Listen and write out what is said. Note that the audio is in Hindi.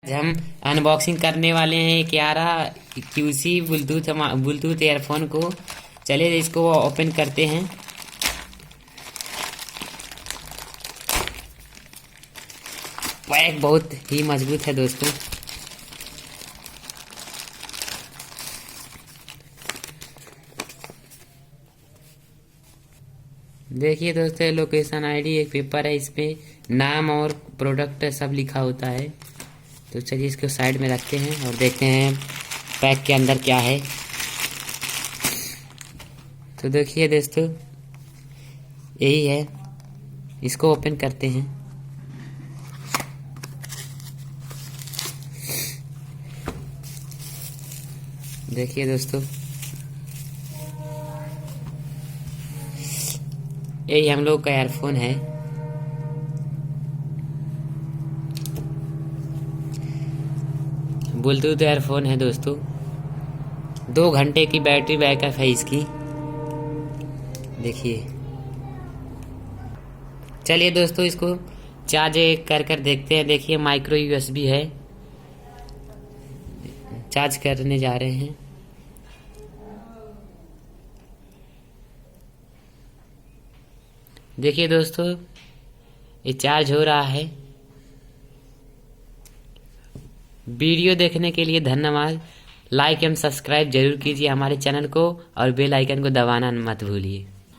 आज हम अनबॉक्सिंग करने वाले हैं क्यारा क्यूसी ब्लूटूथ ईयरफोन को। चलिए इसको ओपन करते हैं। पैक बहुत ही मजबूत है दोस्तों। देखिए दोस्तों, लोकेशन आईडी एक पेपर है, इसपे नाम और प्रोडक्ट सब लिखा होता है। तो चलिए इसको साइड में रखते हैं और देखते हैं पैक के अंदर क्या है। तो देखिए दोस्तों, यही है, इसको ओपन करते हैं। देखिए दोस्तों, यही हम लोग का ईयरफोन है। ब्लूटूथ ईयरफोन है दोस्तों। 2 घंटे की बैटरी बैकअप है इसकी। देखिए, चलिए दोस्तों इसको चार्ज कर देखते हैं। देखिए माइक्रो यूएसबी है, चार्ज करने जा रहे हैं। देखिए दोस्तों, ये चार्ज हो रहा है। वीडियो देखने के लिए धन्यवाद। लाइक एवं सब्सक्राइब जरूर कीजिए हमारे चैनल को और बेल आइकन को दबाना मत भूलिए।